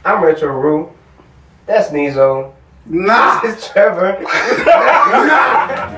I'm Retro Rew. That's Neezo. Nah. This is Trevor. Nah.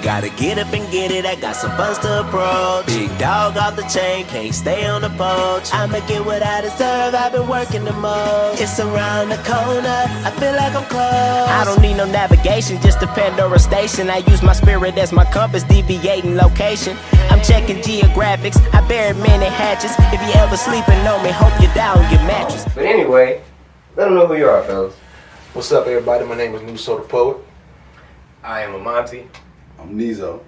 Gotta get up and get it, I got some funds to approach. Big dog off the chain, can't stay on the poach. I'ma get what I deserve, I've been working the most. It's around the corner, I feel like I'm close. I don't need no navigation, just a Pandora station. I use my spirit as my compass, deviating location. I'm checking geographics, I bury many hatches. If you ever sleeping on me, hope you're down your mattress. But anyway, let them know who you are, fellas. What's up, everybody? My name is Nu Soul the Poet. I am Amante. I'm Neezo.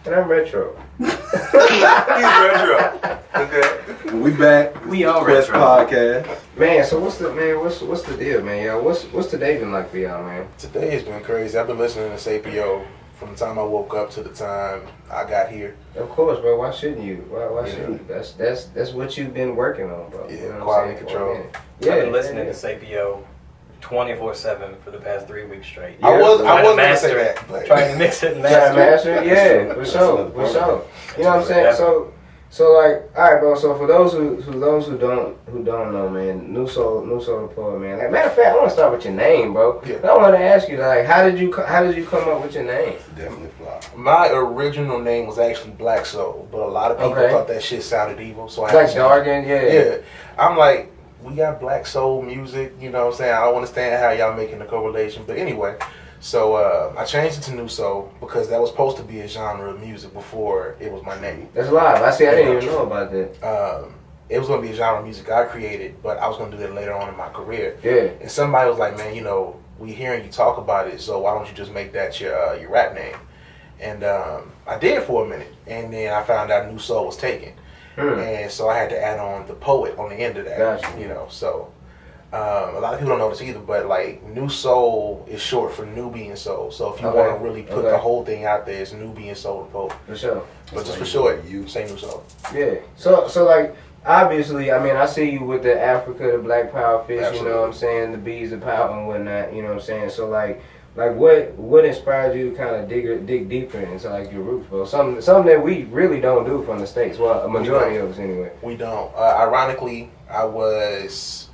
And I'm Retro. He's retro. Okay. And we back. We all Quest retro. Podcast. Man, so what's the deal, man? Yo, what's today been like for y'all, man? Today has been crazy. I've been listening to Sapio from the time I woke up to the time I got here. Of course, bro. Why shouldn't you? Why shouldn't you? That's what you've been working on, bro. Yeah, You know what quality I'm saying? control. For a minute. Yeah, I've been listening yeah. to Sapio 24/7 for the past 3 weeks straight. Yeah, I was trying to gonna master say it. that. But Trying to mix it and Yeah, master it. master. Yeah, for sure, for sure. You know what I'm saying? So like, all right, bro. So for those who don't know, man, Nu Soul the Poet, man. Like, matter of fact, I want to start with your name, bro. Yeah. I want to ask you, like, how did you come up with your name? Definitely fly. my original name was actually Black Soul, but a lot of people Okay. thought that shit sounded evil, so I It's had like to change jargon, it. yeah. Yeah, I'm like, we got Black Soul music. You know what I'm saying? I don't understand how y'all making the correlation, but anyway. So I changed it to Nu Soul because that was supposed to be a genre of music before it was my name. That's live. I didn't even know about that. It was going to be a genre of music I created, but I was going to do that later on in my career. Yeah. And somebody was like, man, you know, we hearing you talk about it, so why don't you just make that your rap name? And I did for a minute, and then I found out Nu Soul was taken. And so I had to add on the poet on the end of that. Gotcha. You know, so a lot of people don't know this either, but like Nu Soul is short for Nubian Soul. So if you Okay. want to really put Okay. the whole thing out there, it's Nubian Soul the Poet. For sure. But just like for short, you. say Nu Soul. Yeah. So like, obviously, I mean, I see you with the Africa, the Black Power fish. Absolutely. You know what I'm saying? The bees of power and whatnot. You know what I'm saying? So like what inspired you to kind of dig deeper into like your roots, bro? Something that we really don't do from the States. Well, a majority of us anyway. We don't. Ironically, I was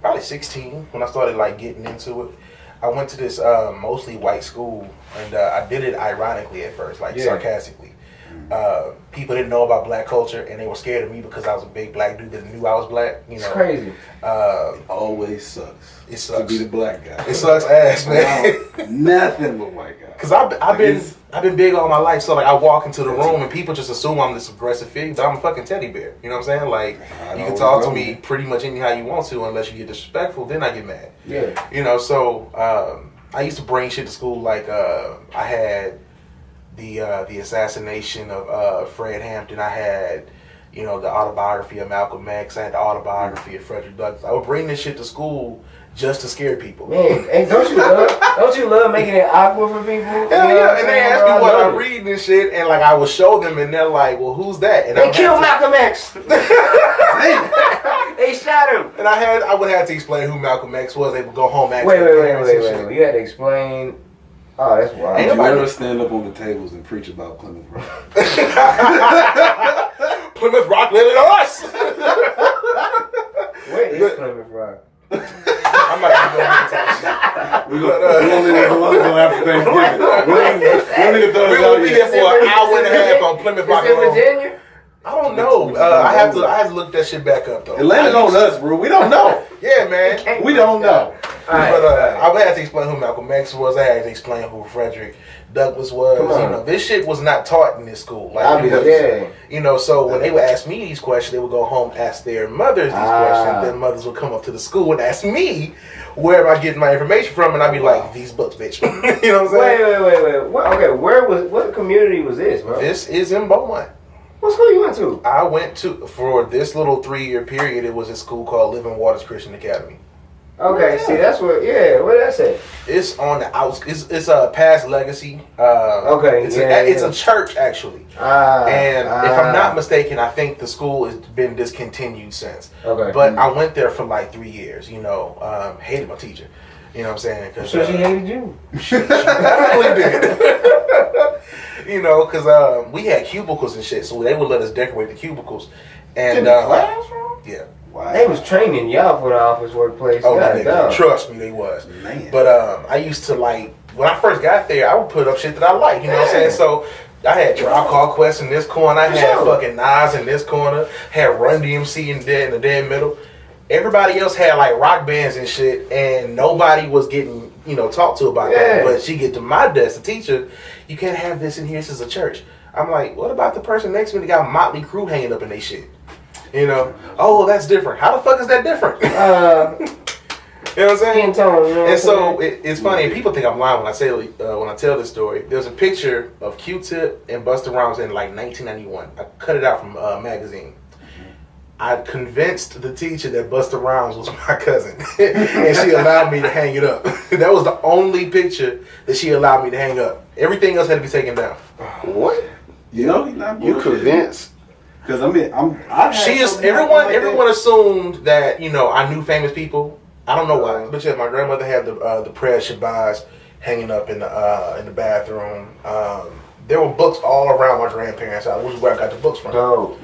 probably 16 when I started like getting into it. I went to this mostly white school, and I did it ironically at first, like Yeah. sarcastically. People didn't know about black culture, and they were scared of me because I was a big black dude that knew I was black. You know, It's crazy. Always sucks. It sucks. To be the black guy. It sucks ass, man. Nothing but white guy. Cause I've been big all my life, so like I walk into the room and people just assume I'm this aggressive figure, but I'm a fucking teddy bear. You know what I'm saying? Like you can talk to me pretty much anyhow you want to, unless you get disrespectful, then I get mad. Yeah. You know, so I used to bring shit to school. Like I had the assassination of Fred Hampton. I had, you know, the autobiography of Malcolm X. I had the autobiography of Frederick Douglass. I would bring this shit to school just to scare people. Man, hey, don't you love making it awkward for people? Hell You know yeah, what I'm and they saying, ask bro? me what love I'm it. reading and shit, and like I will show them, and they're like, "Well, who's that?" And They I killed had Malcolm X. They shot him. and I would have to explain who Malcolm X was. They would go home asking Wait. their parents and shit. You had to explain. Oh, that's wild. Ain't Did you nobody- ever stand up on the tables and preach about Plymouth Rock? Plymouth Rock living on us. Where is Plymouth Rock? I'm not gonna go into that We're going to leave it alone until after Thanksgiving. We're going to throw shit. it We out will be here. there for an hour and a half on Plymouth Rock Is it alone. Virginia? I don't know. I have to look that shit back up though. It landed on us, bro. We don't know. Yeah, man. We don't know. But I would have to explain who Malcolm X was. I had to explain who Frederick Douglass was. Come on. You know, this shit was not taught in this school. Like, Yeah. you know, so when they would ask me these questions, they would go home, ask their mothers these questions. Then mothers would come up to the school and ask me where am I getting my information from, and I'd be like, these books, bitch. You know what I'm saying? Wait. What community was this, bro? This is in Beaumont. What school you went to? I went to, for this little 3-year period, it was a school called Living Waters Christian Academy. Okay, see, that's what. Yeah, where that's at? It's on the outskirts. It's past Legacy. Okay, It's a church actually. And if I'm not mistaken, I think the school has been discontinued since. Okay. But I went there for like 3 years. Hated my teacher. You know what I'm saying? I'm sure she hated you. She definitely did. Because we had cubicles and shit, so they would let us decorate the cubicles. And In the classroom? yeah. Wow. They was training y'all for the office workplace. Oh, nigga, trust me, they was. Man. But I used to like when I first got there, I would put up shit that I like. You know what I'm saying? So I had Tribe Called Quest in this corner. I had fucking Nas in this corner. Had Run DMC in the dead middle. Everybody else had like rock bands and shit, and nobody was getting talked to about that. But she get to my desk, the teacher, you can't have this in here. This is a church. I'm like, what about the person next to me that got Motley Crue hanging up in their shit? Oh, that's different. How the fuck is that different? You know what I'm saying? Skin tone, And so it's funny, and people think I'm lying when I tell this story. There's a picture of Q-Tip and Busta Rhymes in like 1991. I cut it out from a magazine. I convinced the teacher that Busta Rhymes was my cousin, and she allowed me to hang it up. That was the only picture that she allowed me to hang up. Everything else had to be taken down. What? You convinced? Because everyone assumed that I knew famous people. I don't know why, but yeah, my grandmother had the prayer Shabazz hanging up in the bathroom. There were books all around my grandparents' house, which is where I got the books from. No.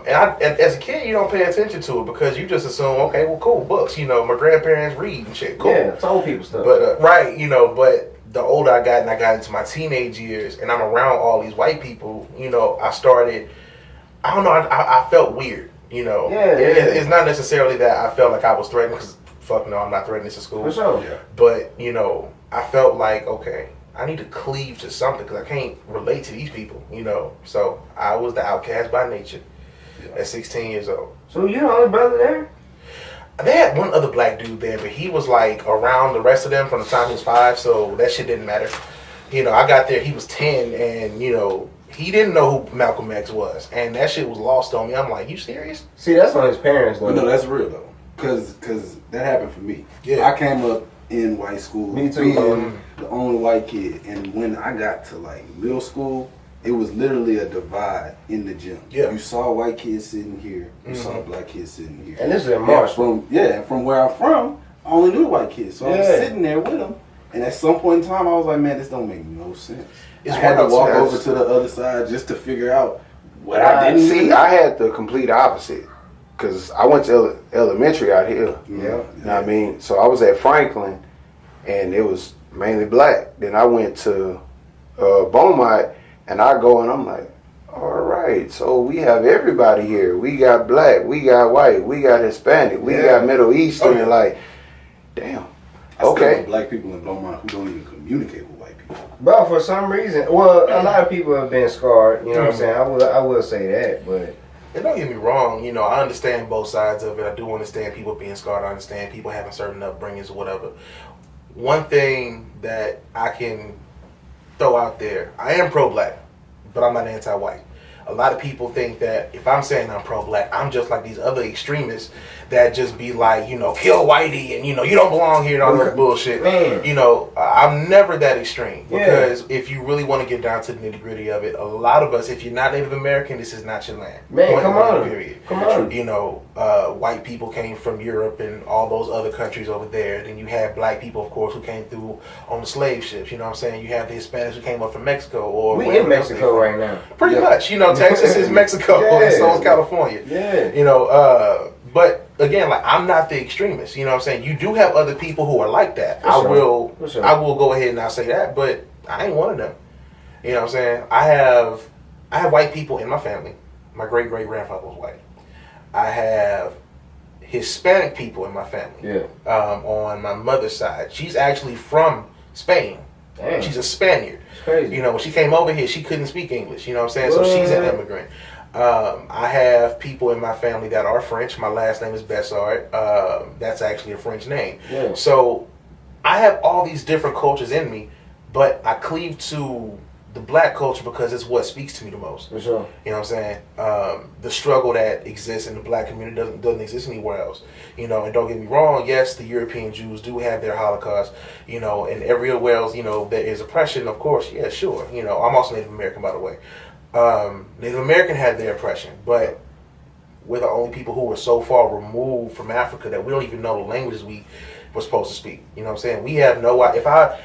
And as a kid, you don't pay attention to it because you just assume, okay, well, cool, books. My grandparents read and shit, cool. Yeah, it's old people stuff. But but the older I got and I got into my teenage years, and I'm around all these white people, I started. I don't know. I felt weird. It's not necessarily that I felt like I was threatened because fuck no, I'm not threatening this at school. For sure. Yeah. But I felt like okay. I need to cleave to something because I can't relate to these people, So I was the outcast by nature at 16 years old. So you the only brother there? They had one other black dude there, but he was like around the rest of them from the time he was 5, so that shit didn't matter. I got there, he was 10, and he didn't know who Malcolm X was, and that shit was lost on me. I'm like, you serious? See, that's on his parents though. But no, that's real though, because that happened for me. Yeah. I came up in white school, Me too. being the only white kid, and when I got to like middle school, it was literally a divide in the gym. Yeah. You saw white kids sitting here, you saw black kids sitting here. And this is in March. From where I'm from, I only knew white kids, so I was sitting there with them. And at some point in time, I was like, man, this don't make no sense. I had to walk over to the other side just to figure out what I didn't see. I had the complete opposite because I went to elementary out here. Yeah. You know what I mean? So I was at Franklin, and it was mainly black. Then I went to Beaumont, and I go and I'm like, all right, so we have everybody here. We got black, we got white, we got Hispanic, we got Middle Eastern. Like, damn. I still Okay. know black people in Beaumont who don't even communicate with white people. But for some reason, a lot of people have been scarred. You know what I'm saying? I will say that, but. And don't get me wrong, I understand both sides of it. I do understand people being scarred. I understand people having certain upbringings or whatever. One thing that I can throw out there, I am pro-black, but I'm not anti-white. A lot of people think that if I'm saying I'm pro-black, I'm just like these other extremists that just be like, kill whitey and, you don't belong here and all that bullshit. Man. I'm never that extreme because if you really want to get down to the nitty gritty of it, a lot of us, if you're not Native American, this is not your land. Man, come on. Period. Come on. White people came from Europe and all those other countries over there. Then you have black people, of course, who came through on the slave ships. You know what I'm saying? You have the Hispanics who came up from Mexico. Or We in Mexico right now. Pretty much. Texas is Mexico and so is California. Yeah. But again, like I'm not the extremist. You know what I'm saying? You do have other people who are like that. I will go ahead and I'll say that, but I ain't one of them. You know what I'm saying? I have white people in my family. My great grandfather was white. I have Hispanic people in my family. Yeah. On my mother's side. She's actually from Spain. Damn. She's a Spaniard. It's crazy. When she came over here, she couldn't speak English. You know what I'm saying? So she's an immigrant. I have people in my family that are French. My last name is Bessard. That's actually a French name. Yeah. So I have all these different cultures in me, but I cleave to the black culture because it's what speaks to me the most. For sure. You know what I'm saying? The struggle that exists in the black community doesn't exist anywhere else. You know, and don't get me wrong, yes, the European Jews do have their Holocaust, you know, and everywhere else, you know, there is oppression, of course, yeah, sure. You know, I'm also Native American, by the way. Native American had their oppression, but we're the only people who were so far removed from Africa that we don't even know the languages we were supposed to speak. You know what I'm saying? We have no idea.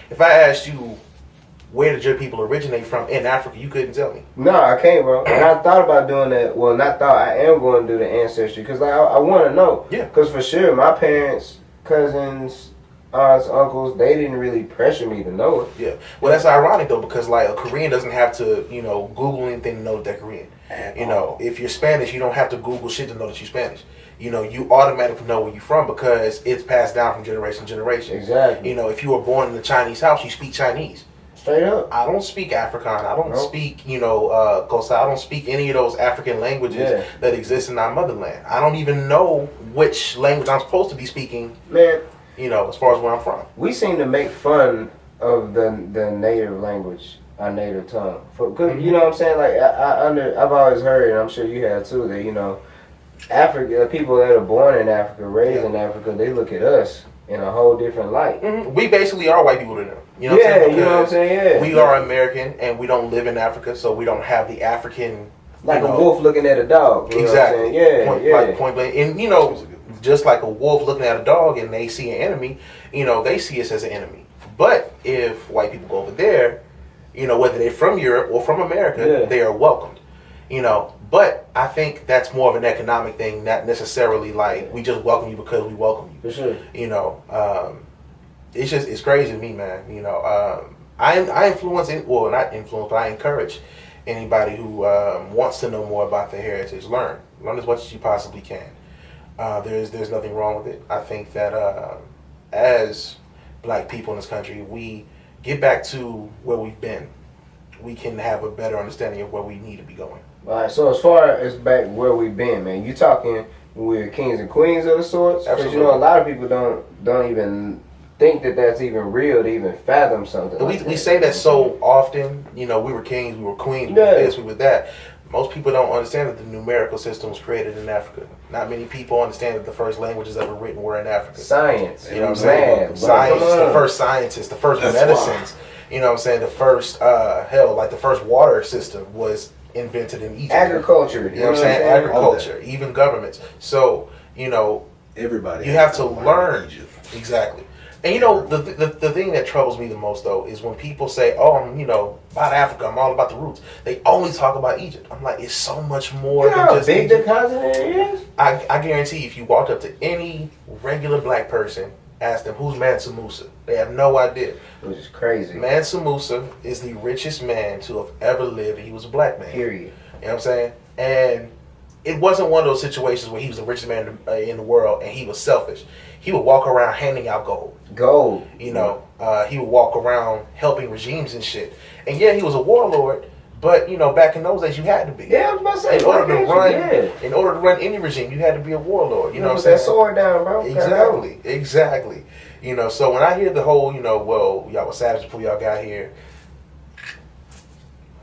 If I asked you, where did your people originate from in Africa, you couldn't tell me. No, I can't, bro. And I thought about doing that. Well, not thought. I am going to do the ancestry because like, I want to know. Yeah. Because for sure, my parents, cousins, aunts, uncles, they didn't really pressure me to know it. Yeah. Well, that's ironic, though, because, like, a Korean doesn't have to, you know, Google anything to know that they're Korean. You know, if you're Spanish, you don't have to Google shit to know that you're Spanish. You know, you automatically know where you're from because it's passed down from generation to generation. Exactly. You know, if you were born in a Chinese house, you speak Chinese. Straight up. I don't speak Afrikaans. I don't speak, you know, Kosa. I don't speak any of those African languages that exist in our motherland. I don't even know which language I'm supposed to be speaking. Man, you know, as far as where I'm from. We seem to make fun of the native language, our native tongue. You know what I'm saying? Like I've always heard, and I'm sure you have too, that you know, Africa, people that are born in Africa, raised in Africa, they look at us in a whole different light. Mm-hmm. We basically are white people to them. You know what I'm saying? You know what I'm saying? Yeah. We are American, and we don't live in Africa, so we don't have the African. Like a wolf looking at a dog. You exactly. Know what I'm saying? Like point blank. And you know, just like a wolf looking at a dog and they see an enemy, you know, they see us as an enemy. But if white people go over there, you know, whether they're from Europe or from America, they are welcomed. You know, but I think that's more of an economic thing, not necessarily like we just welcome you because we welcome you. For sure. You know, it's crazy to me, man. You know, I encourage anybody who wants to know more about their heritage. Learn as much as you possibly can. There's nothing wrong with it. I think that as black people in this country, we get back to where we've been. We can have a better understanding of where we need to be going. All right. So as far as back where we've been, man, you talking we're kings and queens of the sorts? Because you know a lot of people don't even think that that's even real to even fathom something. We say that so often. You know, we were kings, we were queens, we were this, we were that. Most people don't understand that the numerical system was created in Africa. Not many people understand that the first languages ever written were in Africa. Science. You know what I'm saying? Science, the first scientists, the first medicines. You know what I'm saying? The first, like the first water system was invented in Egypt. Agriculture. You know what I'm saying? Agriculture, even governments. So, you know, everybody. You have to learn. Exactly. And you know, the thing that troubles me the most though is when people say, "Oh, I'm about Africa. I'm all about the roots." They only talk about Egypt. I'm like, it's so much more than just big Egypt. the continent is. I guarantee if you walked up to any regular black person, asked them who's Mansa Musa, they have no idea. Which is crazy. Mansa Musa is the richest man to have ever lived, and he was a black man. Period. You know what I'm saying? And it wasn't one of those situations where he was the richest man in the world and he was selfish. He would walk around handing out gold. You know, he would walk around helping regimes and shit. And yeah, he was a warlord, but you know, back in those days, you had to be. Yeah, I was about to say. In order to run any regime, you had to be a warlord. You know what I'm saying? That sword down, bro. Exactly. You know, so when I hear the whole, well, y'all were savages before y'all got here,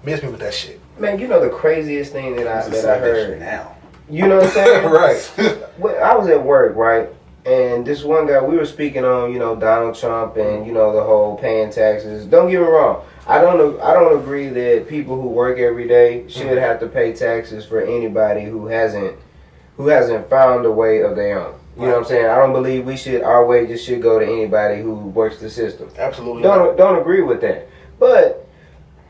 miss me with that shit. Man, you know the craziest thing that I heard now. You know what I'm saying? Right. I was at work, right? And this one guy, we were speaking on, Donald Trump and, the whole paying taxes. Don't get me wrong. I don't agree that people who work every day should have to pay taxes for anybody who hasn't found a way of their own. You know what I'm saying? I don't believe our wages should go to anybody who works the system. Absolutely. Don't agree with that. But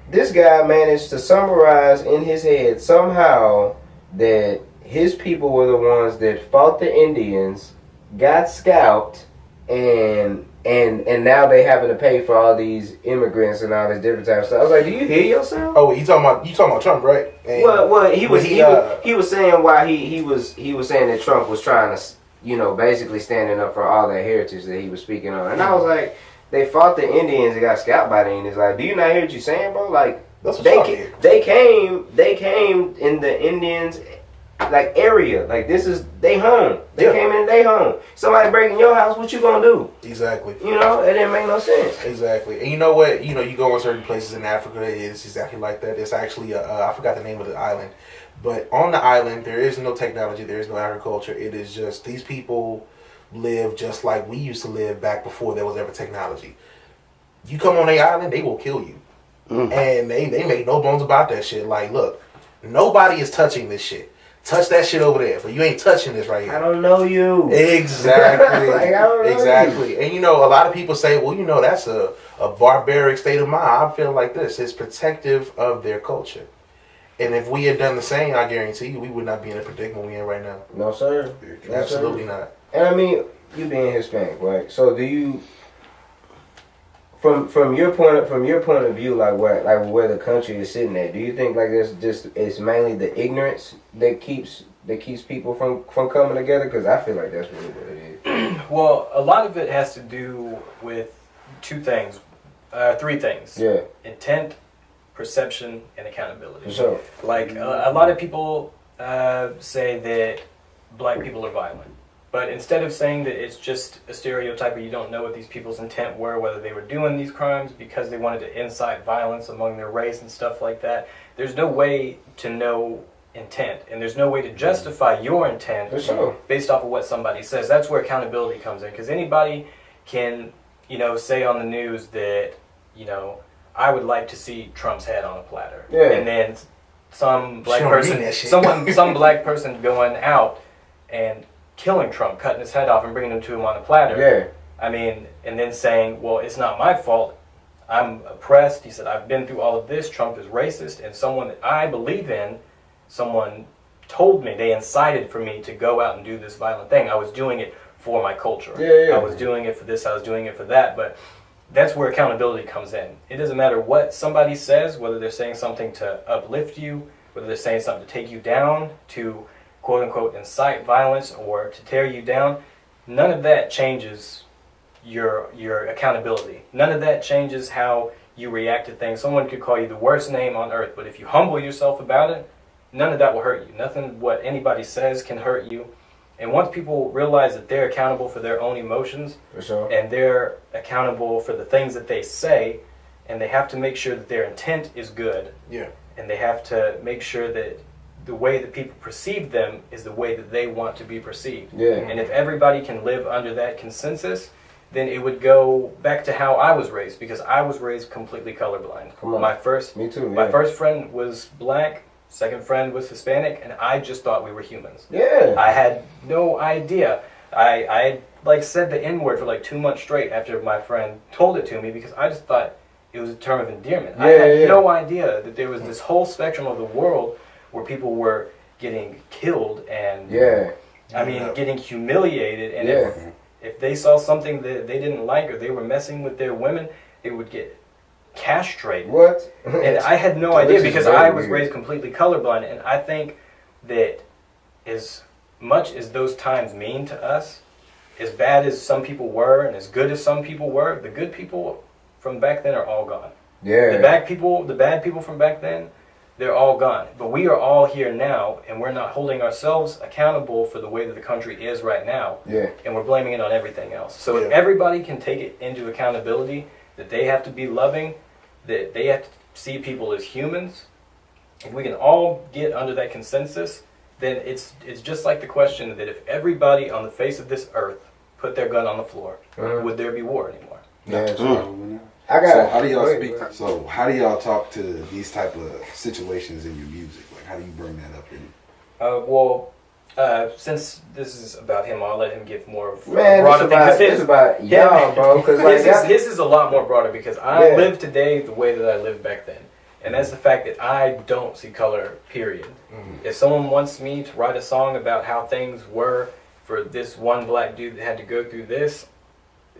this guy managed to summarize in his head somehow that his people were the ones that fought the Indians, got scalped, and now they having to pay for all these immigrants and all this different type of stuff. I was like, do you hear yourself? Oh, you talking about Trump, right? And well, he was saying why he was saying that Trump was trying to, basically standing up for all that heritage that he was speaking on. And I was like, they fought the Indians and got scalped by the Indians. Like, do you not hear what you're saying, bro? Like, that's what they came in the Indians like area. Like this is they home. They came in they home. Somebody breaking your house, what you gonna do? Exactly. You know, it didn't make no sense. Exactly. And you know what? You know, you go in certain places in Africa, it's exactly like that. It's actually, I forgot the name of the island. But on the island, there is no technology. There is no agriculture. It is just, these people live just like we used to live back before there was ever technology. You come on their island, they will kill you. And they make no bones about that shit. Like, look, nobody is touching this shit. Touch that shit over there, but you ain't touching this right here. I don't know you. Exactly. Like, I don't know exactly. you. And you know, a lot of people say, well, you know, that's a barbaric state of mind. I feel like this. It's protective of their culture. And if we had done the same, I guarantee you, we would not be in the predicament we're in right now. No, sir. No, Absolutely sir. not. And I mean, you being Hispanic, right? So do you, from your point of view, like where the country is sitting at, do you think like it's mainly the ignorance that keeps people from coming together? Because I feel like that's really what it is. Well, a lot of it has to do with three things. Yeah. Intent, perception, and accountability. For sure. Like a lot of people say that black people are violent. But instead of saying that it's just a stereotype or you don't know what these people's intent were, whether they were doing these crimes because they wanted to incite violence among their race and stuff like that, there's no way to know intent. And there's no way to justify your intent based off of what somebody says. That's where accountability comes in. Because anybody can, say on the news that, I would like to see Trump's head on a platter. Yeah. And then some black person going out and killing Trump, cutting his head off and bringing him to him on a platter. Yeah. I mean, and then saying, well, it's not my fault. I'm oppressed. He said, I've been through all of this. Trump is racist. And someone that I believe in, someone told me, they incited for me to go out and do this violent thing. I was doing it for my culture. Yeah. I was doing it for this. I was doing it for that. But that's where accountability comes in. It doesn't matter what somebody says, whether they're saying something to uplift you, whether they're saying something to take you down, to quote-unquote incite violence or to tear you down. None of that changes your accountability. None of that changes how you react to things. Someone could call you the worst name on earth, but if you humble yourself about it, none of that will hurt you. Nothing what anybody says can hurt you. And once people realize that they're accountable for their own emotions, and they're accountable for the things that they say, and they have to make sure that their intent is good, and they have to make sure that the way that people perceive them is the way that they want to be perceived. And if everybody can live under that consensus, then it would go back to how I was raised, because I was raised completely colorblind. Me too. My first friend was black, second friend was Hispanic, and I just thought we were humans. Yeah. I had no idea. I said the N-word for 2 months straight after my friend told it to me, because I just thought it was a term of endearment. I had no idea that there was this whole spectrum of the world where people were getting killed and getting humiliated, and if they saw something that they didn't like or they were messing with their women, they would get castrated. What? And I had no idea, because I was raised completely colorblind, and I think that as much as those times mean to us, as bad as some people were and as good as some people were, the good people from back then are all gone. The bad people from back then, they're all gone. But we are all here now, and we're not holding ourselves accountable for the way that the country is right now. And we're blaming it on everything else. So if everybody can take it into accountability, that they have to be loving, that they have to see people as humans, if we can all get under that consensus, then it's just like the question that if everybody on the face of this earth put their gun on the floor, would there be war anymore? So how do y'all talk to these type of situations in your music? Like, how do you bring that up? Since this is about him, I'll let him give more of broader thing. It's about y'all, bro. His is a lot more broader, because I live today the way that I lived back then. And that's the fact that I don't see color, period. If someone wants me to write a song about how things were for this one black dude that had to go through this,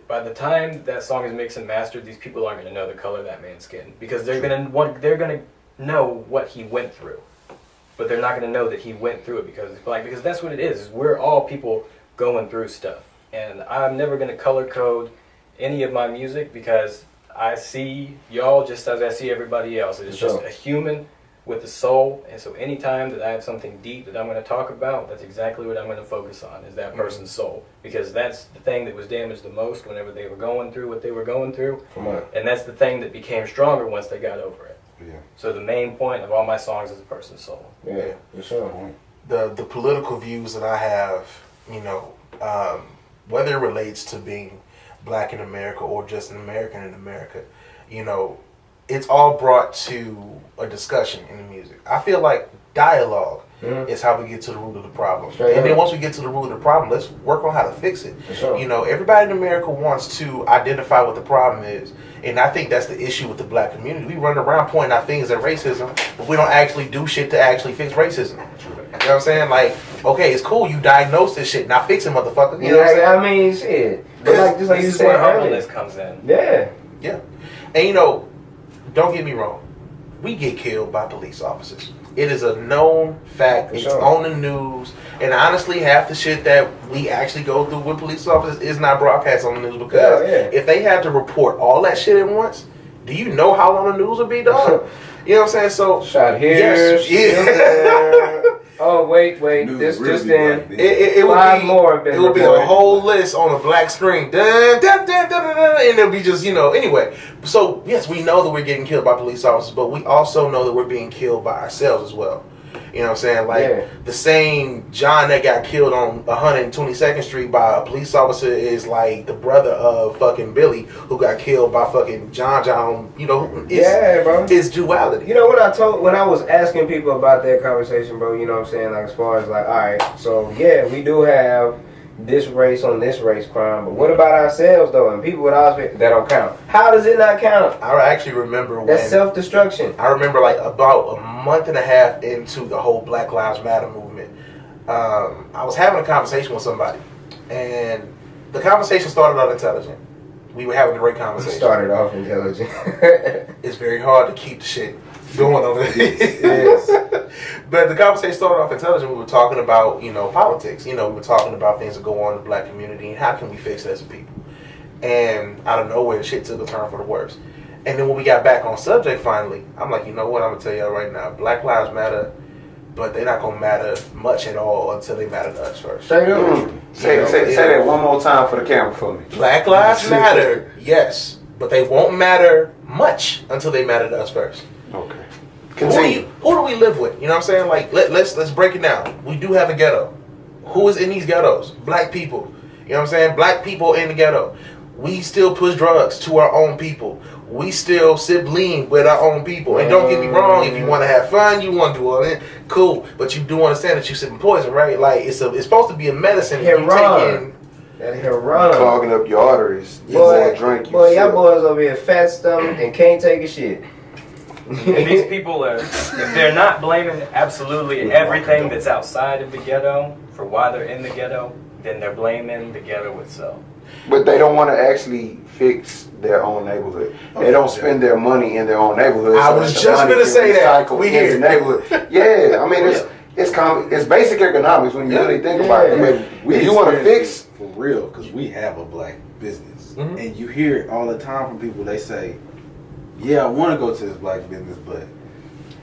by the time that song is mixed and mastered, these people aren't going to know the color of that man's skin, because they're going to know what he went through, but they're not going to know that he went through it because it's black. Because that's what it is. We're all people going through stuff, and I'm never going to color code any of my music, because I see y'all just as I see everybody else. It's just a human with the soul, and so anytime that I have something deep that I'm going to talk about, that's exactly what I'm going to focus on, is that person's soul, because that's the thing that was damaged the most whenever they were going through what they were going through, and that's the thing that became stronger once they got over it. Yeah. So the main point of all my songs is a person's soul. Yeah, for sure. The political views that I have, whether it relates to being black in America or just an American in America, it's all brought to a discussion in the music. I feel like dialogue is how we get to the root of the problem. Then once we get to the root of the problem, let's work on how to fix it. Sure. Everybody in America wants to identify what the problem is. And I think that's the issue with the black community. We run around pointing our fingers at racism, but we don't actually do shit to actually fix racism. You know what I'm saying? Like, okay, it's cool, you diagnose this shit, now fix it, motherfucker. You know what I'm saying? I mean, shit. But just like this you is said where earlier. humbleness comes in. Yeah. Yeah. And don't get me wrong, we get killed by police officers. It is a known fact. It's on the news. And honestly, half the shit that we actually go through with police officers is not broadcast on the news, because if they had to report all that shit at once, do you know how long the news would be, dog? You know what I'm saying? So shot here, yes, there. Oh wait, this just in. It would Five be more have been it would be a whole list on a black screen. Dun, dun, dun, dun, dun, dun, and it'll be just, anyway. So yes, we know that we're getting killed by police officers, but we also know that we're being killed by ourselves as well. You know what I'm saying? Like the same John that got killed on 122nd Street by a police officer is like the brother of fucking Billy who got killed by fucking John. Bro. It's duality. When I was asking people about that conversation, bro, you know what I'm saying? Like, as far as like, all right, so yeah, we do have this race on this race crime, but what about ourselves though? And people with ours, that don't count. How does it not count? I actually remember that's self-destruction. I remember like about a month and a half into the whole Black Lives Matter movement, I was having a conversation with somebody, and the conversation started out intelligent. We were having a great conversation. Started off intelligent. It's very hard to keep the shit going over there. Yes. But the conversation started off intelligent. We were talking about, politics. We were talking about things that go on in the black community and how can we fix it as a people. And out of nowhere, shit took a turn for the worse. And then when we got back on subject finally, I'm like, you know what, I'm going to tell y'all right now. Black lives matter, but they're not going to matter much at all until they matter to us first. Say that one more time for the camera for me. Black lives matter, yes, but they won't matter much until they matter to us first. Okay. Who do we live with? You know what I'm saying? Like, let's break it down. We do have a ghetto. Who is in these ghettos? Black people. You know what I'm saying? Black people in the ghetto. We still push drugs to our own people. We still sip lean with our own people. And don't get me wrong, if you want to have fun, you want to do all that, cool. But you do understand that you're sipping poison, right? Like, it's supposed to be a medicine. That heroin. Clogging up your arteries. You more drink. Boy, y'all boys over here fat stomach and can't take a shit. And these people are, if they're not blaming absolutely everything that's outside of the ghetto for why they're in the ghetto, then they're blaming the ghetto itself. But they don't want to actually fix their own neighborhood. They don't spend their money in their own neighborhood. I was just going to say that. We hear neighborhood. Yeah, I mean it's basic economics when you really think about it. I mean, if you want to fix for real, because we have a black business, and you hear it all the time from people. They say, "Yeah, I want to go to this black business, but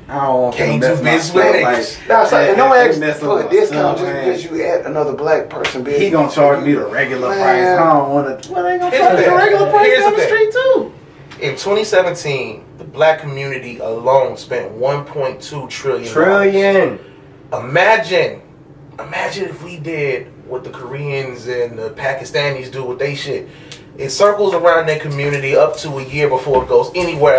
I don't want to do business with niggas." No ask for a discount just because you add another black person. He gonna charge me the regular price. I don't want to. Well, they gonna charge the regular price on the street too. In 2017, the black community alone spent 1.2 trillion. Imagine if we did what the Koreans and the Pakistanis do with they shit. It circles around their community up to a year before it goes anywhere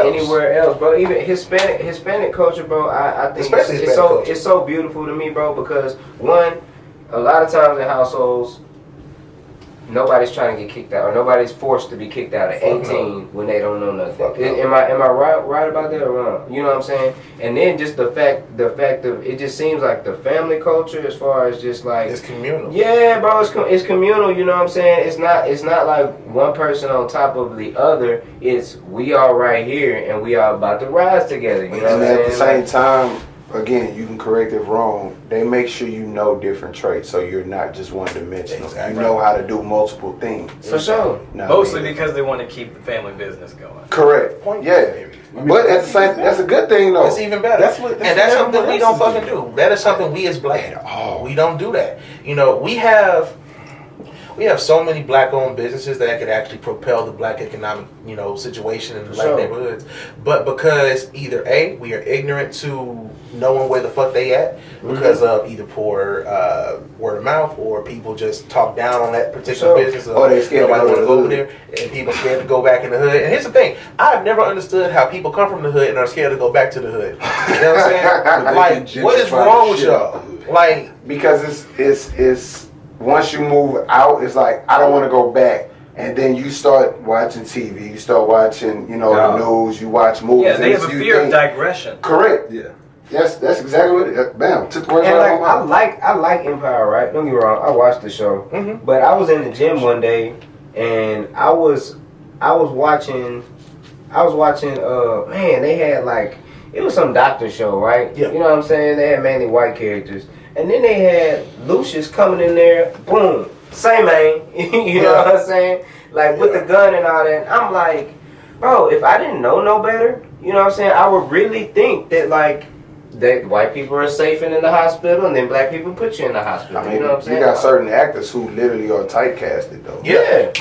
else. Bro. Even Hispanic culture, bro. I think it's so beautiful to me, bro. Because one, a lot of times in households, nobody's trying to get kicked out, or nobody's forced to be kicked out at 18 when they don't know nothing. Am I right about that or wrong? You know what I'm saying? And then just the fact of it just seems like the family culture, as far as just like it's communal. Yeah, bro, it's communal. You know what I'm saying? It's not like one person on top of the other. It's we all right here and we all about to rise together. You know what I'm saying? At the same time, again, you can correct it wrong. They make sure you know different traits, so you're not just one dimensional. Exactly. You know how to do multiple things. For sure. Mostly because they want to keep the family business going. Correct. Yeah. But at the same, that's a good thing though. That's even better. That's something we don't fucking do. That is something we as black, we don't do that. You know, we have so many black-owned businesses that could actually propel the black economic, situation in the black neighborhoods. But because either A, we are ignorant to knowing where the fuck they at because of either poor word of mouth or people just talk down on that particular business. Or they scared nobody want to go over there, and people scared to go back in the hood. And here's the thing: I've never understood how people come from the hood and are scared to go back to the hood. You know what I'm saying? Like, what is wrong with y'all? Like, because it's once you move out, it's like I don't want to go back. And then you start watching TV, you start watching, the news, you watch movies. Yeah, they have a fear of digression. Correct. Yeah. Yes, that's exactly what it. Bam, took the words And right out of my mouth. I like Empire, right? Don't get me wrong. I watched the show, but I was in the gym one day, and I was watching. Man, they had it was some doctor show, right? Yeah. You know what I'm saying? They had mainly white characters, and then they had Lucius coming in there, boom, same man. You know what I'm saying? With the gun and all that. I'm like, bro, if I didn't know no better, you know what I'm saying? I would really think that that white people are safe in the hospital, and then black people put you in the hospital. I mean, you know what I'm saying? You got certain actors who literally are typecasted though. yeah.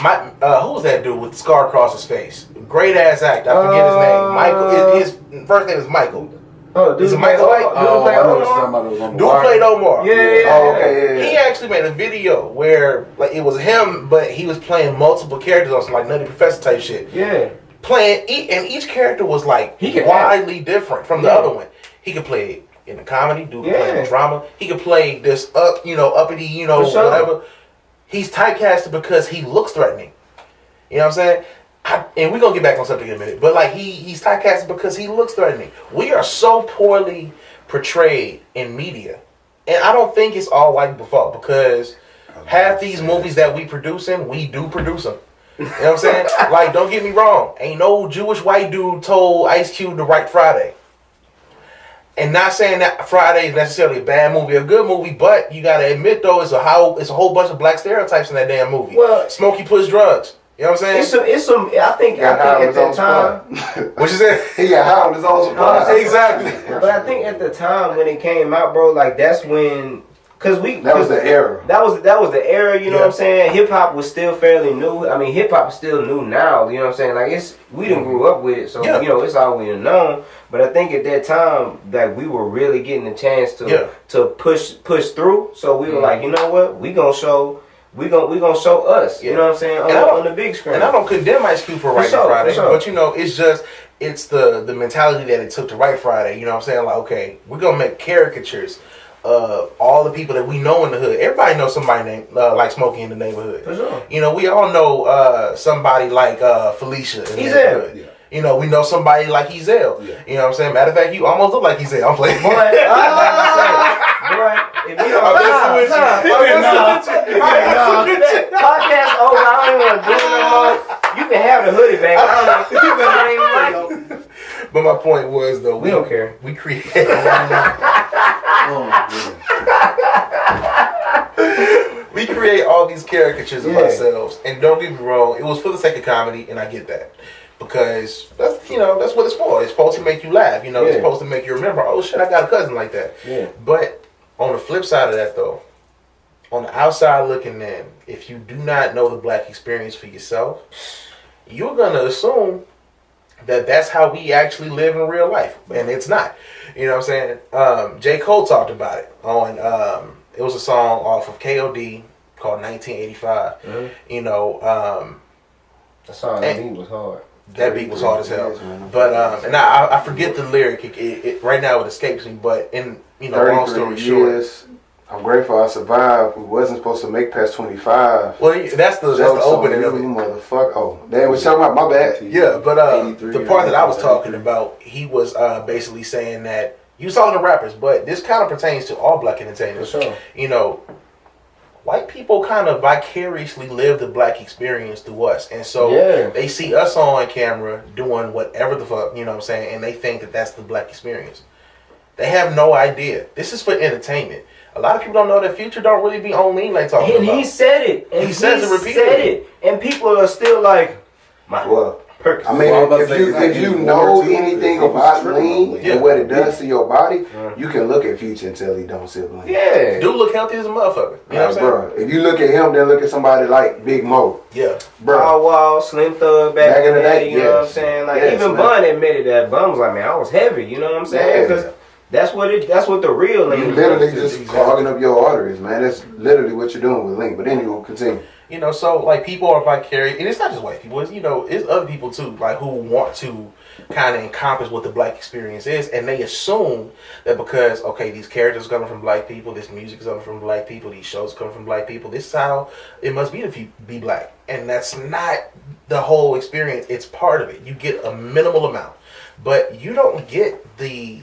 Who was that dude with the scar across his face? Great ass actor. I forget his name. Michael. His first name is Michael. Oh, dude, Is it Michael White? Dude played Omar. Yeah. Oh, okay, yeah. He actually made a video where it was him, but he was playing multiple characters on some Nutty Professor type shit. Yeah. And each character was widely different from the other one. He could play in a comedy, dude could play in a drama. He could play this uppity, whatever. He's typecasted because he looks threatening. You know what I'm saying? And we're going to get back on something in a minute. But he's typecasted because he looks threatening. We are so poorly portrayed in media. And I don't think it's all white people's fault because half these movies that we do produce them. You know what I'm saying? Don't get me wrong. Ain't no Jewish white dude told Ice Cube to write Friday. And not saying that Friday is necessarily a bad movie or a good movie, but you gotta admit though, it's a whole bunch of black stereotypes in that damn movie. Well, Smokey puts drugs. You know what I'm saying? It's some. I think at that time. What you said? He got high on his own supply. Exactly. But I think at the time when it came out, bro, that's when. That was the era. That was the era, you know what I'm saying? Hip hop was still fairly new. I mean, hip hop is still new now, you know what I'm saying? We didn't grew up with it, so it's all we done known. But I think at that time we were really getting a chance to push through. So we were like, you know what? We gonna show us, you know what I'm saying, on the big screen. And I don't condemn Ice Cube for writing Friday, but it's the mentality that it took to write Friday. You know what I'm saying? Okay, we're gonna make caricatures of all the people that we know in the hood. Everybody knows somebody named like Smokey in the neighborhood. For sure. We all know somebody like Felicia in the neighborhood. Yeah. We know somebody like Ezel. Yeah. You know what I'm saying? Matter of fact, you almost look like Ezel. I'm playing. Boy, if you don't podcast over, I don't even want to do it no more. You can have the hoodie back. I don't know. But my point was though, we don't care. We create. We create all these caricatures of ourselves, and don't get me wrong, it was for the sake of comedy, and I get that because that's what it's for. It's supposed to make you laugh. It's supposed to make you remember. Oh shit, I got a cousin like that. Yeah. But on the flip side of that, though, on the outside looking in, if you do not know the black experience for yourself, you're gonna assume that that's how we actually live in real life, and it's not. You know what I'm saying? J. Cole talked about it on. It was a song off of KOD called 1985. Mm-hmm. The song that beat was hard. That beat was hard as hell. But and I forget the lyric. It right now it escapes me. But in long story short, I'm grateful I survived. We wasn't supposed to make past 25. Well, that's the opening of it. Motherfucker. Oh, damn, we're talking about my bad. Yeah, but the part that I was talking about, he was basically saying that he was talking to rappers, but this kind of pertains to all black entertainers. For sure. White people kind of vicariously live the black experience through us, and so they see us on camera doing whatever the fuck, you know what I'm saying, and they think that that's the black experience. They have no idea. This is for entertainment. A lot of people don't know that Future don't really be on lean like talking and about. He said it. And he says it repeatedly. Said it. And people are still like, Well, Perks. I mean, if you know anything about lean and what it does to your body, you can look at Future and tell he don't sip lean. Yeah. Dude look healthy as a motherfucker. You know what I'm saying? Bro, if you look at him, then look at somebody like Big Mo. Yeah. Bro. Bow Wow, Slim Thug back in the day, you know what I'm saying? Like, Yes, even man. Bun admitted that. Bun was like, man, I was heavy, you know what I'm saying? Because that's what the real lean You is. literally just clogging up your arteries, man. That's literally what you're doing with lean. But anyway, continue. You know, so like people are vicarious, and it's not just white people. It's, you know, it's other people too, like who want to kind of encompass what the black experience is, and they assume that because these characters are coming from black people, this music is coming from black people, these shows coming from black people, this is how it must be to be black, and that's not the whole experience. It's part of it. You get a minimal amount, but you don't get the.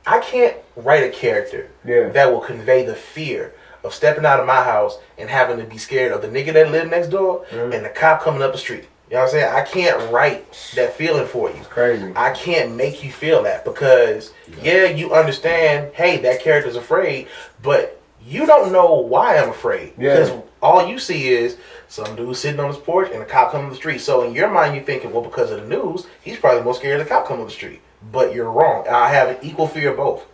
I can't write a character that will convey the fear of stepping out of my house and having to be scared of the nigga that lived next door and the cop coming up the street. You know what I'm saying? I can't write that feeling for you. It's crazy. I can't make you feel that because, you understand, hey, that character's afraid, but you don't know why I'm afraid. Because all you see is some dude sitting on his porch and a cop coming up the street. So in your mind, you're thinking, well, because of the news, he's probably more scared of the cop coming up the street. But you're wrong. I have an equal fear of both.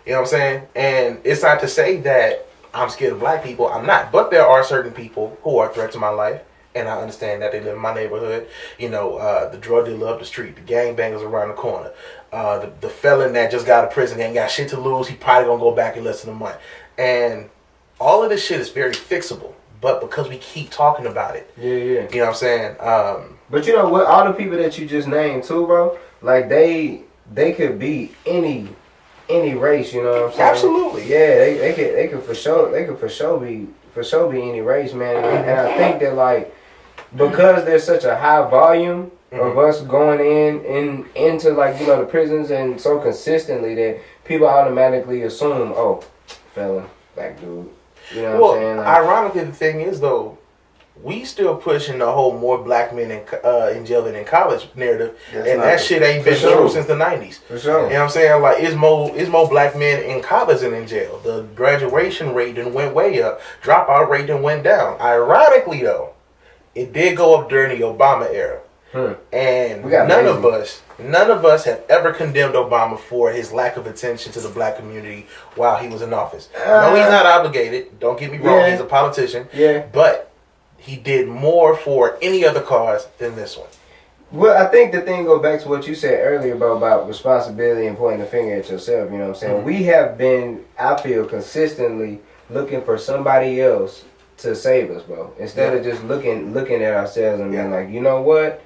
You know what I'm saying? And it's not to say that I'm scared of black people. I'm not. But there are certain people who are a threat to my life. And I understand that they live in my neighborhood. You know, the drug dealer up the street, the gangbangers around the corner, the felon that just got out of prison, ain't got shit to lose. He probably gonna go back in less than a month. And all of this shit is very fixable. But because we keep talking about it, you know what I'm saying? But you know what? All the people that you just named too, bro. Like they could be any race. You know what I'm saying? Absolutely. Yeah, they could for sure be any race, man. And I think that like because there's such a high volume of us going into like the prisons and so consistently that people automatically assume, oh, felon, black dude. You know what I'm saying? Like, ironically, the thing is though, we still pushing the whole more black men in jail than in college narrative, and that shit ain't been true since the 90s. For sure. You know what I'm saying? Like, it's more black men in college than in jail. The graduation rate done went way up. Dropout rate done went down. Ironically, though, it did go up during the Obama era. And none of us have ever condemned Obama for his lack of attention to the black community while he was in office. No, he's not obligated. Don't get me wrong. He's a politician. But he did more for any other cause than this one. Well, I think the thing goes back to what you said earlier, bro, about responsibility and pointing the finger at yourself. You know what I'm saying? We have been, I feel, consistently looking for somebody else to save us, bro. Instead of just looking at ourselves and being like, you know what?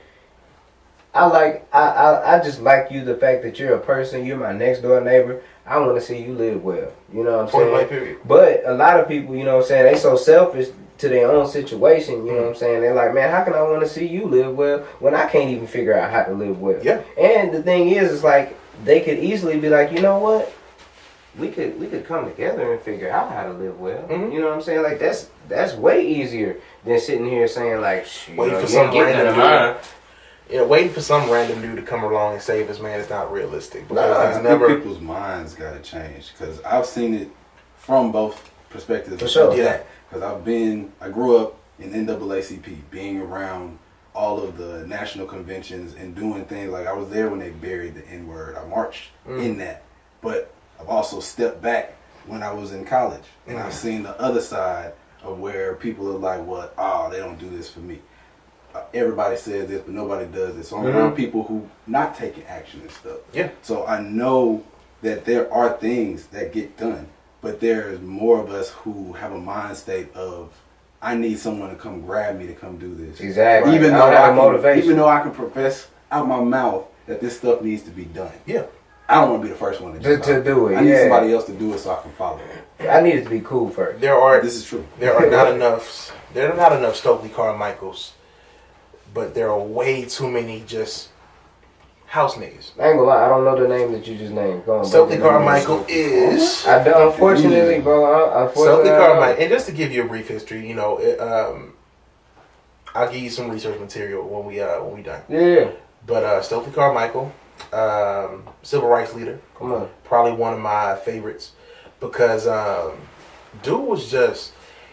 I just like you, the fact that you're a person, you're my next door neighbor. I want to see you live well. You know what I'm saying? But a lot of people, you know what I'm saying, they so selfish to their own situation, you know what I'm saying? They're like, man, how can I want to see you live well when I can't even figure out how to live well? Yeah. And the thing is, it's like they could easily be like, you know what? We could come together and figure out how to live well. You know what I'm saying? Like that's way easier than sitting here saying like, waiting for some random dude. Yeah, waiting for some random dude to come along and save us, man, it's not realistic. Because I think people's minds got to change. Because I've seen it from both perspectives. For sure. Yeah. Because I grew up in NAACP, being around all of the national conventions and doing things. Like, I was there when they buried the N-word. I marched in that. But I've also stepped back when I was in college. And I've seen the other side of where people are like, well, they don't do this for me. Everybody says this, but nobody does this. So I'm around people who not taking action and stuff. Yeah. So I know that there are things that get done, but there's more of us who have a mind state of, I need someone to come grab me to come do this. Exactly. Even though I can profess out my mouth that this stuff needs to be done. Yeah. I don't want to be the first one to do it. I need somebody else to do it so I can follow it. I need it to be cool first. This is true. There are not enough Stokely Carmichaels. But there are way too many just house niggas. I ain't gonna lie, I don't know the name that you just named. Go on, Stokely Carmichael is... Unfortunately, bro. Stokely Carmichael, and just to give you a brief history, you know, I'll give you some research material when we done. Yeah. But Stokely Carmichael Civil rights leader. Come on. Probably one of my favorites because dude was just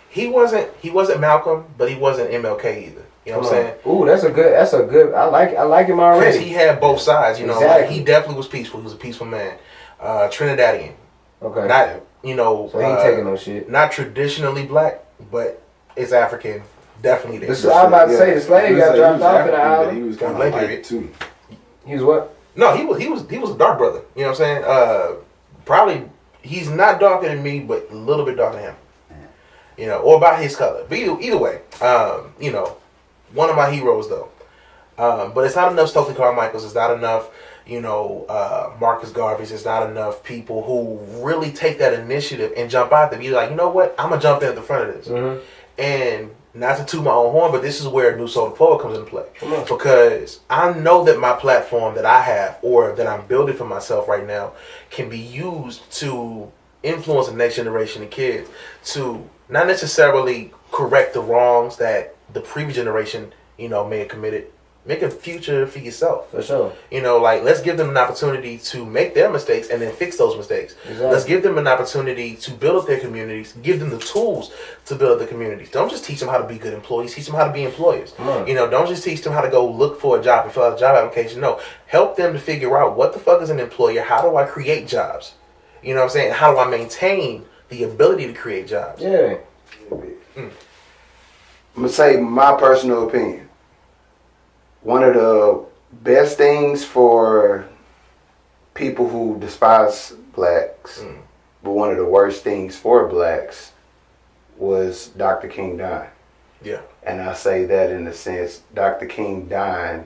he wasn't Malcolm, but he wasn't MLK either. You know what I'm saying? Ooh, that's a good. I like him already. Because he had both sides. You know, exactly. like, he definitely was peaceful. He was a peaceful man. Trinidadian. Okay. Not so he ain't taking no shit. Not traditionally black, but it's African. Definitely there. I was about to say the slave got dropped off in the island. He was kind of like it too. He was what? No, he was a dark brother. You know what I'm saying? Probably he's not darker than me, but a little bit darker than him. You know, or about his color. But either way, you know, one of my heroes though. But it's not enough Stokely Carmichaels. It's not enough, you know, Marcus Garvey's. It's not enough people who really take that initiative and jump out there. Be like, you know what? I'm gonna jump in at the front of this. Mm-hmm. And not to toot my own horn, but this is where Nu Soul and Poet comes into play. Because I know that my platform that I have, or that I'm building for myself right now, can be used to influence the next generation of kids to not necessarily correct the wrongs that the previous generation, you know, may have committed. Make a future for yourself. For sure. You know, like, let's give them an opportunity to make their mistakes and then fix those mistakes. Exactly. Let's give them an opportunity to build up their communities. Give them the tools to build the communities. Don't just teach them how to be good employees. Teach them how to be employers. You know, don't just teach them how to go look for a job and fill out a job application. No. Help them to figure out what the fuck is an employer. How do I create jobs? You know what I'm saying? How do I maintain the ability to create jobs? Yeah. I'm going to say my personal opinion. One of the best things for people who despise blacks, but one of the worst things for blacks was Dr. King dying. Yeah. And I say that in the sense, Dr. King dying,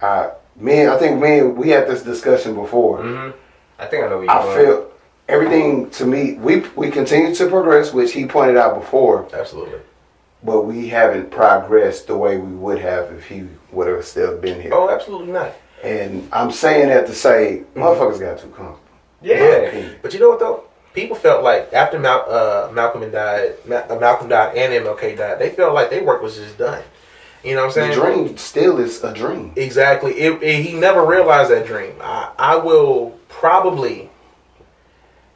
I think we had this discussion before. Mm-hmm. I think I know what I feel everything to me, we continue to progress, which he pointed out before. Absolutely. But we haven't progressed the way we would have if he would have still been here. Oh, absolutely not. And I'm saying that to say, motherfuckers got too comfortable. Yeah. But you know what though? People felt like after Malcolm died and MLK died, they felt like their work was just done. You know what I'm saying? The dream still is a dream. Exactly. He never realized that dream. I will probably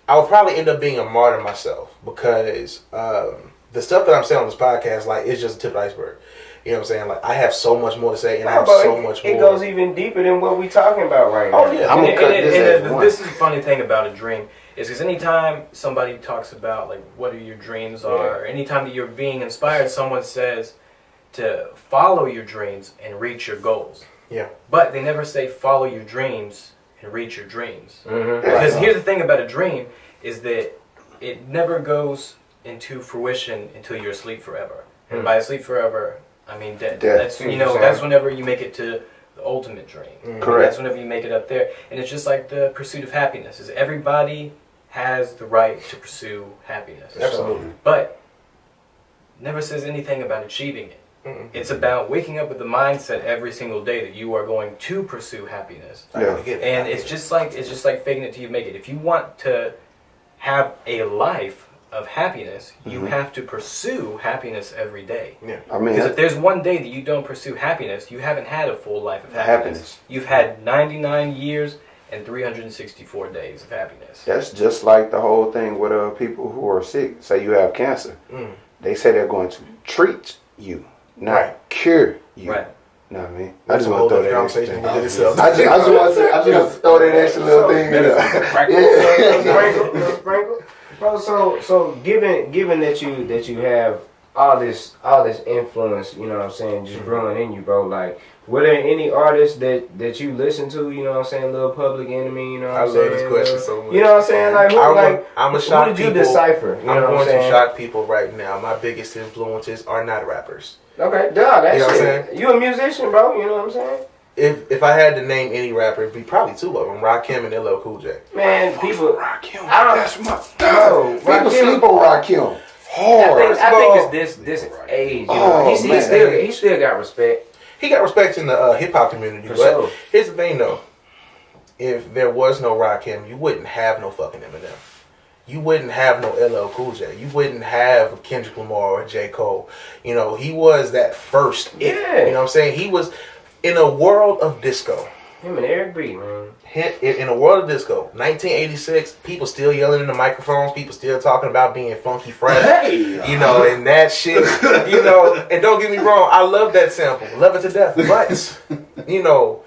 end up being a martyr myself because the stuff that I'm saying on this podcast, like, it's just the tip of the iceberg. You know what I'm saying? Like, I have so much more to say, and I have so much more. It goes even deeper than what we're talking about right now. Oh, yeah. I'm gonna cut this is the funny thing about a dream is because anytime somebody talks about, like, what your dreams are, or anytime that you're being inspired, someone says to follow your dreams and reach your goals. Yeah. But they never say follow your dreams and reach your dreams. Mm-hmm. Because here's the thing about a dream is that it never goes into fruition until you're asleep forever. And by asleep forever, I mean dead. That's that's whenever you make it to the ultimate dream. Correct. That's whenever you make it up there. And it's just like the pursuit of happiness. Is everybody has the right to pursue happiness. Absolutely. But never says anything about achieving it. It's about waking up with the mindset every single day that you are going to pursue happiness. Yeah. And it's just like faking it till you make it. If you want to have a life of happiness, you have to pursue happiness every day. Yeah. I mean, Because if there's one day that you don't pursue happiness, you haven't had a full life of happiness. You've had 99 years and 364 days of happiness. that's just like the whole thing with people who are sick. Say you have cancer. They say they're going to treat you, not cure you. Right. You know what I mean? I That's just a want whole to throw different that conversation. extra thing. I just throw that extra little thing in there. Sprinkle. Bro, so given that you have all this influence, you know what I'm saying, just growing in you, bro, like, were there any artists that you listen to, you know what I'm saying, Lil Public Enemy, you know what I'm saying? I love this question so much. You know what I'm saying? Like, who did you decipher? You know I'm what going I'm to shock people right now. My biggest influences are not rappers. Okay, dog, that's You know what I'm it. saying? You a musician, bro, you know what I'm saying? If I had to name any rapper, it'd be probably two of them, Rakim and LL Cool J. Man, people, Rakim, I don't, that's my bro, people sleep on Rakim. I think it's this age. You know? He still got respect. He got respect in the hip hop community. For but sure. here's the thing, though. If there was no Rakim, you wouldn't have no fucking Eminem. You wouldn't have no LL Cool J. You wouldn't have Kendrick Lamar or J. Cole. You know, he was that first. Yeah. You know what I'm saying? He was in a world of disco. Him and Eric B, man. In the world of disco, 1986, people still yelling in the microphones. People still talking about being funky fresh. You know, and that shit. You know, and don't get me wrong, I love that sample, love it to death. But you know,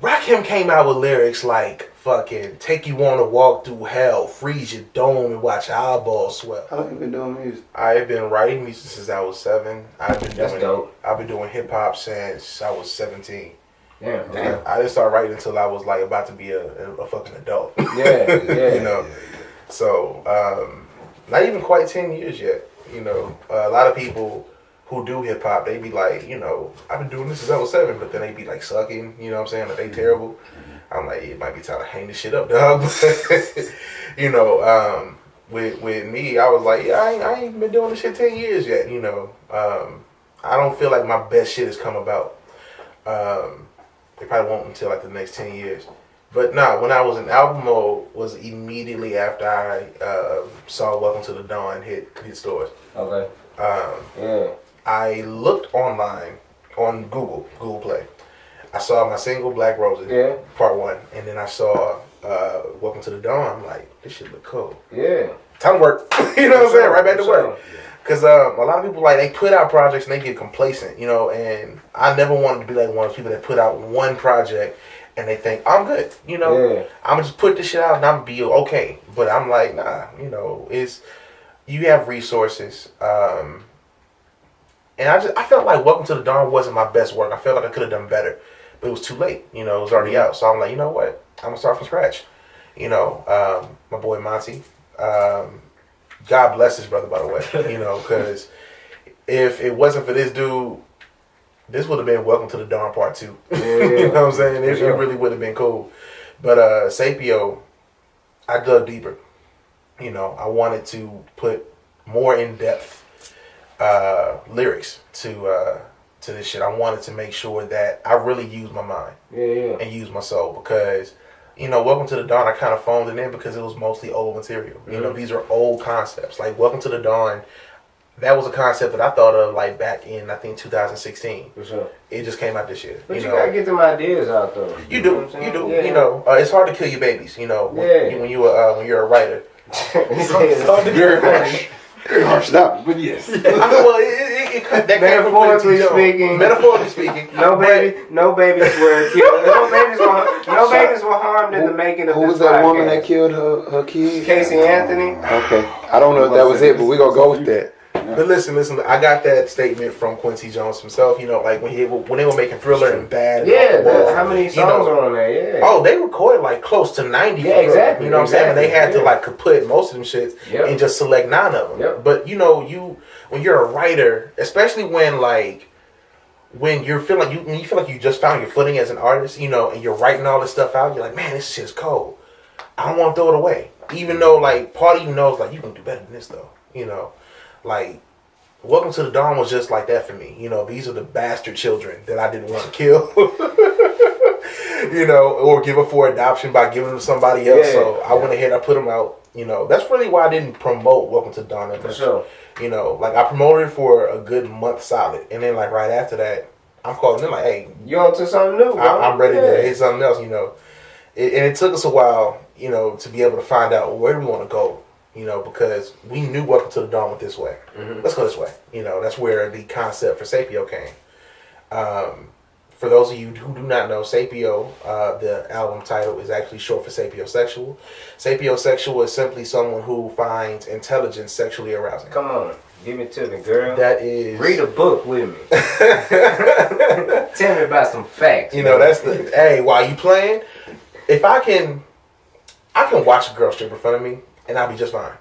Rakim came out with lyrics like fucking "Take you on a walk through hell, freeze your dome, and watch your eyeballs swell." How long you been doing music? I've been writing music since I was 7. That's dope. I've been doing hip hop since I was 17. Damn. I didn't start writing until I was like about to be a fucking adult. Yeah. You know. So not even quite 10 years yet. You know, a lot of people who do hip hop, they be like, you know, I've been doing this since I was 7, but then they be like sucking. You know what I'm saying? Like they terrible. I'm like, it might be time to hang this shit up, dog. You know, with me, I was like, yeah, I ain't been doing this shit 10 years yet. You know, I don't feel like my best shit has come about. They probably won't until like the next 10 years. But nah, when I was in album mode was immediately after I saw Welcome to the Dawn hit stores. Okay. I looked online on Google Play. I saw my single Black Roses, part 1, and then I saw Welcome to the Dawn. I'm like, this shit look cool. Yeah. Time to work. You know what I'm saying? Right back to work. Because a lot of people, like, they put out projects and they get complacent, you know, and I never wanted to be like one of those people that put out one project and they think, I'm good, you know. I'm going to just put this shit out and I'm going to be okay. But I'm like, nah, you know, you have resources. And I felt like Welcome to the Dawn wasn't my best work. I felt like I could have done better. But it was too late, you know, it was already out. So I'm like, you know what, I'm going to start from scratch. You know, my boy Monty, God bless his brother, by the way, you know, because if it wasn't for this dude, this would have been Welcome to the Dawn Part 2. You know what I'm saying? It really would have been cool. But Sapio, I dug deeper. You know, I wanted to put more in-depth lyrics to this shit. I wanted to make sure that I really used my mind and used my soul because, you know, Welcome to the Dawn, I kind of phoned it in because it was mostly old material. You know, these are old concepts. Like Welcome to the Dawn, that was a concept that I thought of like back in, I think, 2016. For sure. It just came out this year. But you gotta get them ideas out though. You do. Yeah. You know, it's hard to kill your babies. You know, when you're a writer. Very harsh stop, but yes. That metaphorically speaking. No babies were killed. No babies were harmed in the making of this podcast. Who was that woman that killed her kid? Casey Anthony. Okay, I don't know if that was it, but we gonna go with that. But listen, I got that statement from Quincy Jones himself. You know, like when they were making Thriller and Bad. How many songs are on there? Yeah. Oh, they recorded like close to 90. Yeah, exactly. You know what I'm saying? And they had to like put most of them shits and just select 9 of them. Yep. But you know, when you're a writer, especially when you feel like you just found your footing as an artist, you know, and you're writing all this stuff out, you're like, man, this shit's cold. I don't want to throw it away. Even though like part of you knows like you can do better than this though. You know. Like, Welcome to the Dawn was just like that for me. You know, these are the bastard children that I didn't want to kill. You know, or give up for adoption by giving them to somebody else. So I went ahead, I put them out. You know, that's really why I didn't promote Welcome to the Dawn. For sure. You know, like I promoted it for a good month solid. And then like right after that, I'm calling them like, hey. You on to something new, bro. I'm ready to hit something else, you know. And it took us a while, you know, to be able to find out where do we want to go. You know, because we knew Welcome to the Dawn went this way. Let's go this way. You know, that's where the concept for Sapio came. For those of you who do not know, Sapio, the album title is actually short for sapiosexual. Sapiosexual is simply someone who finds intelligence sexually arousing. Come on. Give it to me, girl. That is... Read a book with me. Tell me about some facts. You know, that's the... Hey, while you playing, if I can watch a girl strip in front of me, and I'll be just fine.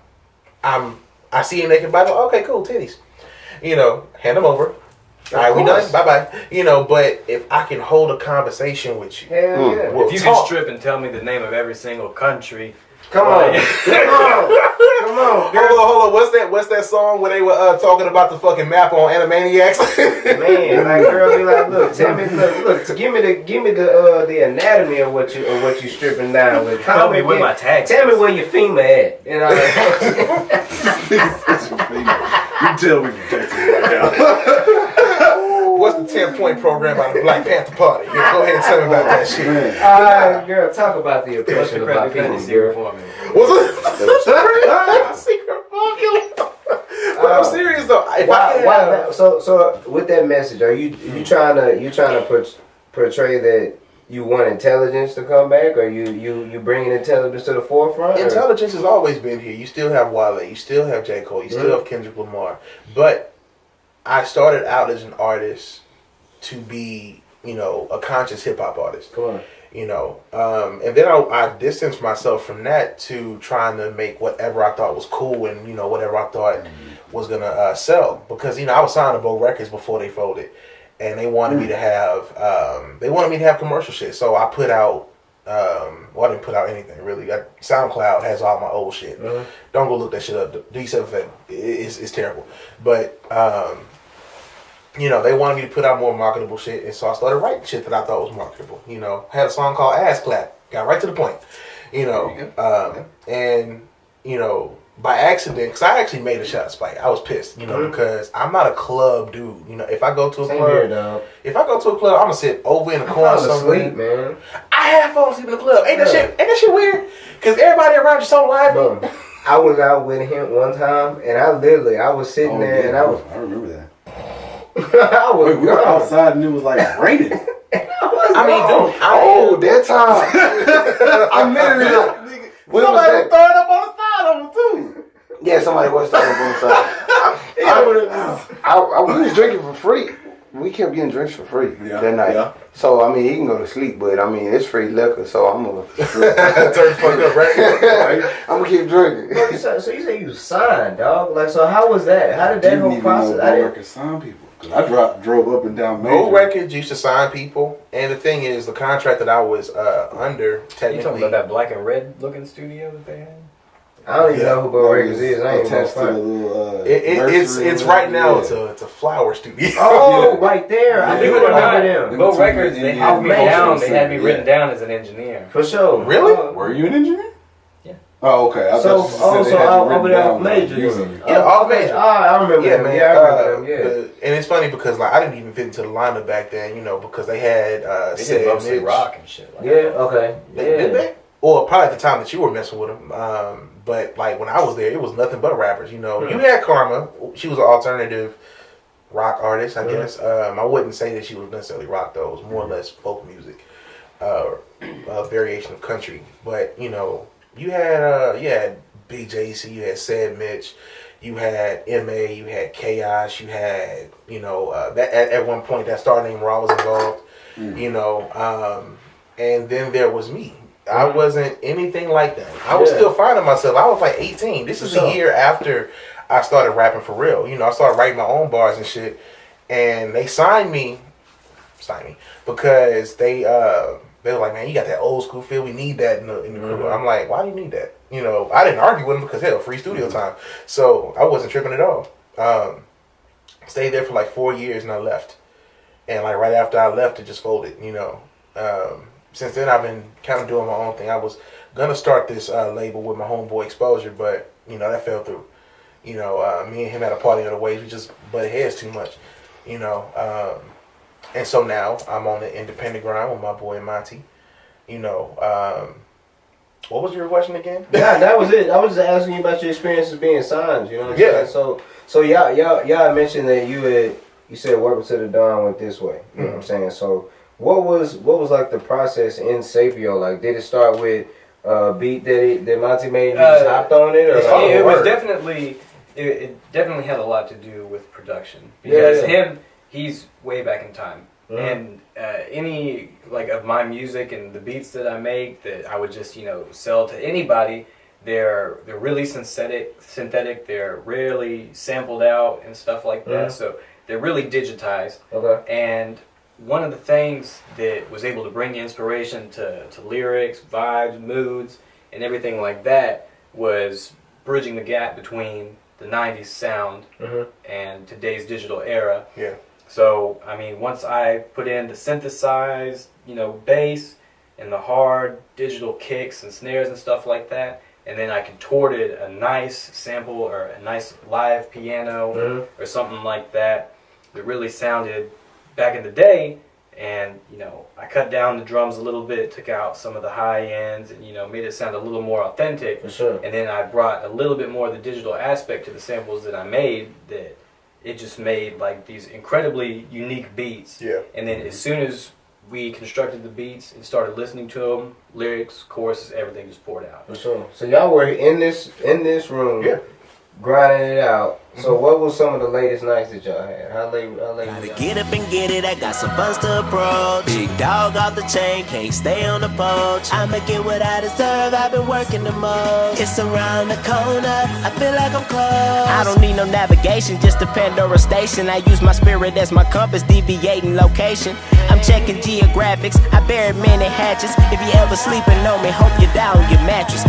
I see a naked body. Okay, cool, titties. You know, hand them over. All right, we done. Bye bye. You know, but if I can hold a conversation with you, hell yeah. We'll if you can strip and tell me the name of every single country. Come on, girl. Hold on. What's that song where they were talking about the fucking map on Animaniacs? Man, like girl, be like, look, tell me, look, give me the anatomy of what you stripping down with. Tell me where my tags. Tell me where your femur at. You know. You tell me from Texas right now. what's the 10-point program out of the Black Panther Party? Yeah, go ahead and tell me about that shit. Girl, talk about the oppression of my people, girl. What's it? Secret formula. But I'm serious though. So with that message, are you trying to portray that you want intelligence to come back, or you bringing intelligence to the forefront? Intelligence has always been here. You still have Wale, you still have J. Cole, you still have Kendrick Lamar. But I started out as an artist to be, a conscious hip hop artist. Come on. And then I distanced myself from that to trying to make whatever I thought was cool and whatever I thought was gonna sell, because I was signed to Bo Records before they folded, and they wanted me to have commercial shit. So I put out I didn't put out anything really. SoundCloud has all my old shit. Don't go look that shit up. D7 is terrible, but they wanted me to put out more marketable shit, and so I started writing shit that I thought was marketable. Had a song called Ass Clap, got right to the point. And by accident, because I actually made a shot of spite. I was pissed, because I'm not a club dude. If I go to a club, I'm gonna sit over in the corner somewhere. Man. I have fallen asleep in the club. Ain't that shit weird? Because everybody around you so lively. I was out with him one time, and I was sitting there, and I remember that. we were outside and it was like raining. That time. I'm literally somebody was throwing up on the side of him too. Yeah, somebody was throwing up on the side. We was drinking for free. We kept getting drinks for free that night. Yeah. So, he can go to sleep, but, it's free liquor, so I'm going to turn fuck up, right? I'm going to keep drinking. So you say you signed, dog? Like, so how was that? How did that whole process? I didn't sign people. I drove up and down Major. Bo Records used to sign people, and the thing is, the contract that I was under, technically... You talking about that black and red looking studio that they had? I don't even know who Bo Records is. I ain't attached to the little. It's right now. It's a flower studio. Oh, right there. I do remember them. Bo Records. They had me down. They had me written down as an engineer. For sure. Really? Were you an engineer? Yeah. Oh, okay. Over there off Major. Yeah, off Major. I remember them. Man. Yeah, I remember them. Yeah. And it's funny because I didn't even fit into the lineup back then. because they had they did mostly rock and shit. Like that. Okay. Did they? Or probably at the time that you were messing with them. But when I was there, it was nothing but rappers. You had Karma. She was an alternative rock artist, I guess. I wouldn't say that she was necessarily rock though. It was more or less folk music, a variation of country. But you had Big JC, you had Sad Mitch, you had MA, you had Chaos, you had that at one point that star name where I was involved. And then there was me. I wasn't anything like that. I was still finding myself. I was like 18. This is a year after I started rapping for real. I started writing my own bars and shit. And they signed me because they were like, man, you got that old school feel. We need that in the crew. I'm like, why do you need that? I didn't argue with them because hell, free studio time. So I wasn't tripping at all. Stayed there for like 4 years and I left. And like right after I left, it just folded. Since then, I've been kind of doing my own thing. I was gonna start this label with my homeboy Exposure, but that fell through. Me and him at a party of the ways, we just butted heads too much. And so now I'm on the independent grind with my boy Amante. What was your question again? Yeah, that was it. I was just asking you about your experiences being signed. You know what I'm saying? So y'all mentioned that you said Welcome to the Dawn went this way. You know what I'm saying? So. What was like the process in Sapio? Like, did it start with beat that Monty made and you just hopped on it? Or it was definitely it definitely had a lot to do with production because he's way back in time, and any of my music and the beats that I make that I would just sell to anybody. They're really synthetic. They're rarely sampled out and stuff like that. So they're really digitized. Okay. And one of the things that was able to bring inspiration to lyrics, vibes, moods, and everything like that was bridging the gap between the 90s sound and today's digital era. Yeah. So, once I put in the synthesized, bass and the hard digital kicks and snares and stuff like that, and then I contorted a nice sample or a nice live piano or something like that that really sounded back in the day, and I cut down the drums a little bit, took out some of the high ends, and made it sound a little more authentic. For sure. And then I brought a little bit more of the digital aspect to the samples that I made, that it just made like these incredibly unique beats. Yeah. And then as soon as we constructed the beats and started listening to them, lyrics, choruses, everything just poured out. For sure. So y'all were in this room, Yeah. grinding it out. So what was some of the latest nights that y'all had? How late Gotta was y'all? get up and get it, I got some funds to approach. Big dog off the chain, can't stay on the poach. I'ma get what I deserve, I've been working the most. It's around the corner, I feel like I'm close. I don't need no navigation, just a Pandora station. I use my spirit as my compass, deviating location. I'm checking geographics, I buried many hatches. If you ever sleeping on me, hope you're down your mattress.